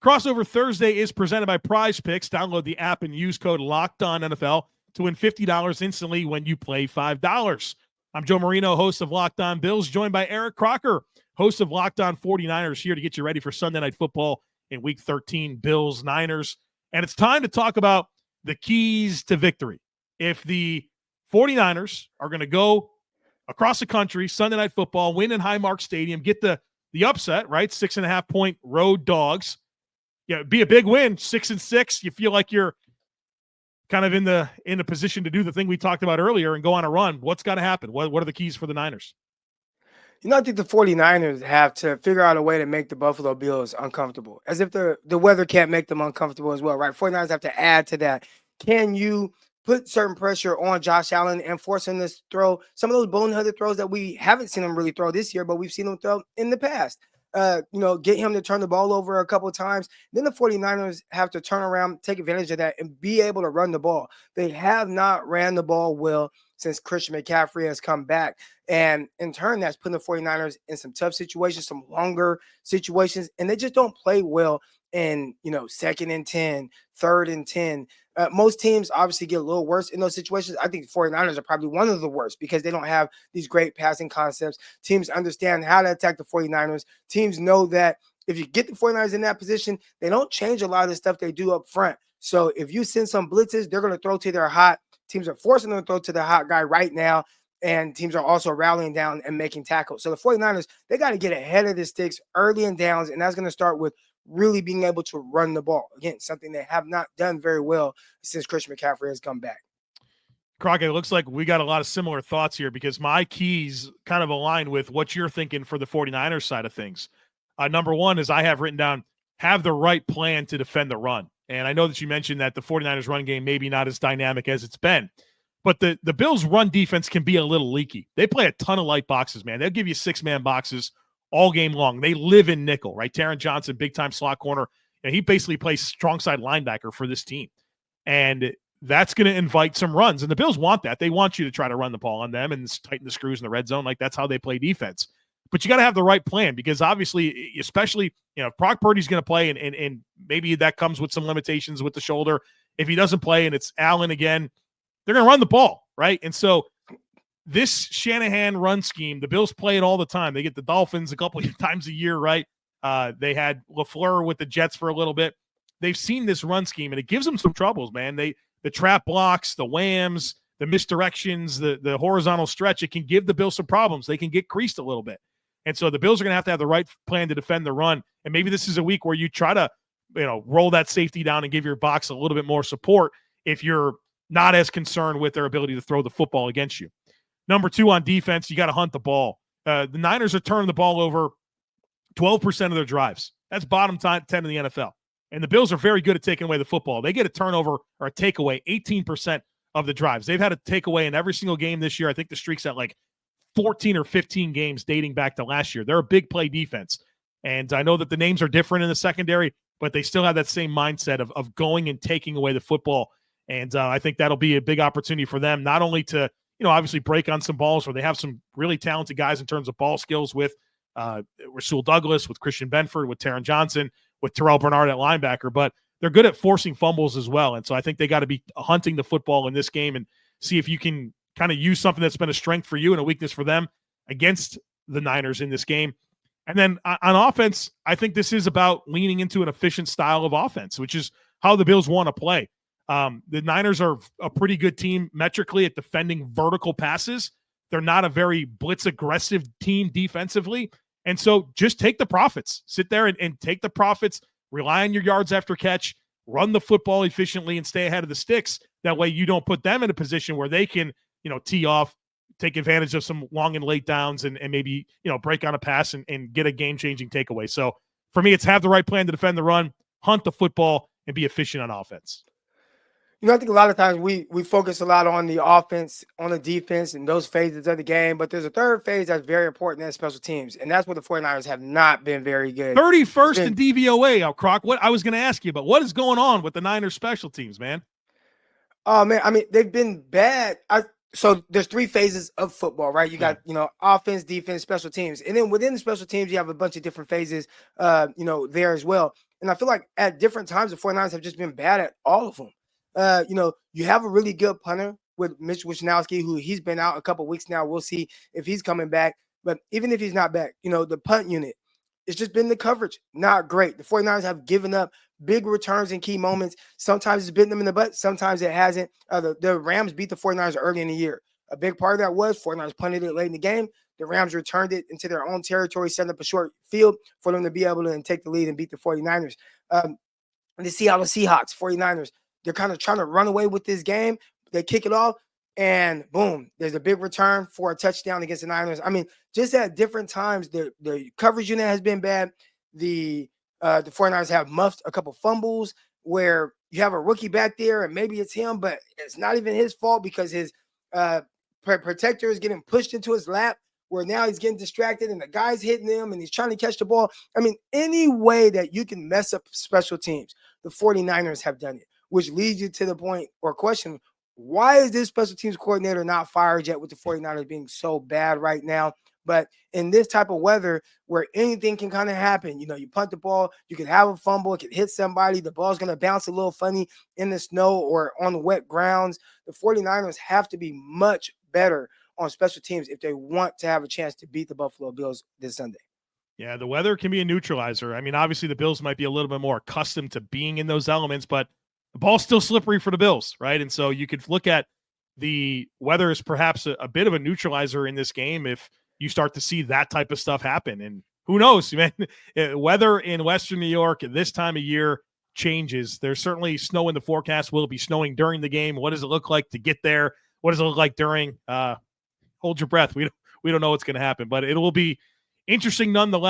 Crossover Thursday is presented by PrizePicks. Download the app and use code LOCKEDONNFL to win $50 instantly when you play $5. I'm Joe Marino, host of Locked On Bills, joined by Eric Crocker, host of Locked On 49ers, here to get you ready for Sunday Night Football in Week 13, Bills-Niners. And it's time to talk about the keys to victory. If the 49ers are going to go across the country, Sunday Night Football, win in Highmark Stadium, get the upset, right? 6.5-point road dogs. Yeah, be a big win, 6-6. You feel like you're kind of in the position to do the thing we talked about earlier and go on a run. What's got to happen? What are the keys for the Niners? I think the 49ers have to figure out a way to make the Buffalo Bills uncomfortable, as if the weather can't make them uncomfortable as well, right? 49ers have to add to that. Can you put certain pressure on Josh Allen and force him to throw some of those boneheaded throws that we haven't seen him really throw this year, but we've seen him throw in the past? Get him to turn the ball over a couple of times. Then the 49ers have to turn around, take advantage of that, and be able to run the ball. They have not ran the ball well since Christian McCaffrey has come back. And in turn, that's putting the 49ers in some tough situations, some longer situations, and they just don't play well in, 2nd and 10, 3rd and 10. Most teams obviously get a little worse in those situations. I think the 49ers are probably one of the worst because they don't have these great passing concepts. Teams understand how to attack the 49ers. Teams know that if you get the 49ers in that position, they don't change a lot of the stuff they do up front. So if you send some blitzes, they're going to throw to their hot. Teams are forcing them to throw to the hot guy right now. And teams are also rallying down and making tackles. So the 49ers, they got to get ahead of the sticks early in downs, and that's going to start with really being able to run the ball. Again, something they have not done very well since Christian McCaffrey has come back. Crockett, it looks like we got a lot of similar thoughts here because my keys kind of align with what you're thinking for the 49ers side of things. Number one is I have written down, have the right plan to defend the run. And I know that you mentioned that the 49ers run game maybe not as dynamic as it's been. But the Bills' run defense can be a little leaky. They play a ton of light boxes, man. They'll give you 6-man boxes all game long. They live in nickel, right? Taron Johnson, big-time slot corner. And he basically plays strong side linebacker for this team. And that's going to invite some runs. And the Bills want that. They want you to try to run the ball on them and tighten the screws in the red zone. Like, that's how they play defense. But you got to have the right plan because obviously, especially, if Brock Purdy's going to play and maybe that comes with some limitations with the shoulder. If he doesn't play and it's Allen again, they're going to run the ball, right? And so this Shanahan run scheme, the Bills play it all the time. They get the Dolphins a couple of times a year, right? They had LaFleur with the Jets for a little bit. They've seen this run scheme, and it gives them some troubles, man. The trap blocks, the whams, the misdirections, the horizontal stretch, it can give the Bills some problems. They can get creased a little bit. And so the Bills are going to have the right plan to defend the run. And maybe this is a week where you try to, roll that safety down and give your box a little bit more support if you're not as concerned with their ability to throw the football against you. Number two, on defense, you got to hunt the ball. The Niners are turning the ball over 12% of their drives. That's bottom 10 in the NFL. And the Bills are very good at taking away the football. They get a turnover or a takeaway 18% of the drives. They've had a takeaway in every single game this year. I think the streak's at like 14 or 15 games dating back to last year. They're a big play defense. And I know that the names are different in the secondary, but they still have that same mindset of going and taking away the football. And I think that'll be a big opportunity for them, not only to, obviously break on some balls where they have some really talented guys in terms of ball skills with Rasul Douglas, with Christian Benford, with Taron Johnson, with Terrell Bernard at linebacker, but they're good at forcing fumbles as well. And so I think they got to be hunting the football in this game and see if you can kind of use something that's been a strength for you and a weakness for them against the Niners in this game. And then on offense, I think this is about leaning into an efficient style of offense, which is how the Bills want to play. The Niners are a pretty good team metrically at defending vertical passes. They're not a very blitz-aggressive team defensively. And so just take the profits. Sit there and take the profits, rely on your yards after catch, run the football efficiently, and stay ahead of the sticks. That way you don't put them in a position where they can, tee off, take advantage of some long and late downs and maybe, break on a pass and get a game-changing takeaway. So for me, it's have the right plan to defend the run, hunt the football, and be efficient on offense. I think a lot of times we focus a lot on the offense, on the defense, and those phases of the game. But there's a third phase that's very important in special teams, and that's where the 49ers have not been very good. 31st in DVOA, Croc. What I was going to ask you about, what is going on with the Niners special teams, man? Oh, man, I mean, they've been bad. So there's three phases of football, right? You got, offense, defense, special teams. And then within the special teams, you have a bunch of different phases, there as well. And I feel like at different times, the 49ers have just been bad at all of them. You have a really good punter with Mitch Wisnowski, who he's been out a couple weeks now. We'll see if he's coming back. But even if he's not back, the punt unit, it's just been the coverage, not great. The 49ers have given up big returns in key moments. Sometimes it's bitten them in the butt. Sometimes it hasn't. The Rams beat the 49ers early in the year. A big part of that was 49ers punted it late in the game. The Rams returned it into their own territory, setting up a short field for them to be able to take the lead and beat the 49ers. The Seattle Seahawks, 49ers, they're kind of trying to run away with this game. They kick it off, and boom, there's a big return for a touchdown against the Niners. I mean, just at different times, the coverage unit has been bad. The 49ers have muffed a couple fumbles where you have a rookie back there, and maybe it's him, but it's not even his fault because his protector is getting pushed into his lap, where now he's getting distracted and the guy's hitting him and he's trying to catch the ball. I mean, any way that you can mess up special teams, the 49ers have done it, which leads you to the point or question, why is this special teams coordinator not fired yet with the 49ers being so bad right now? But in this type of weather where anything can kind of happen, you punt the ball, you can have a fumble, it can hit somebody, the ball's going to bounce a little funny in the snow or on the wet grounds. The 49ers have to be much better on special teams if they want to have a chance to beat the Buffalo Bills this Sunday. Yeah, the weather can be a neutralizer. I mean, obviously the Bills might be a little bit more accustomed to being in those elements, but the ball's still slippery for the Bills, right? And so you could look at the weather as perhaps a bit of a neutralizer in this game if you start to see that type of stuff happen. And who knows, man? Weather in Western New York at this time of year changes. There's certainly snow in the forecast. Will it be snowing during the game? What does it look like to get there? What does it look like during? Hold your breath. We don't know what's going to happen, but it will be interesting nonetheless.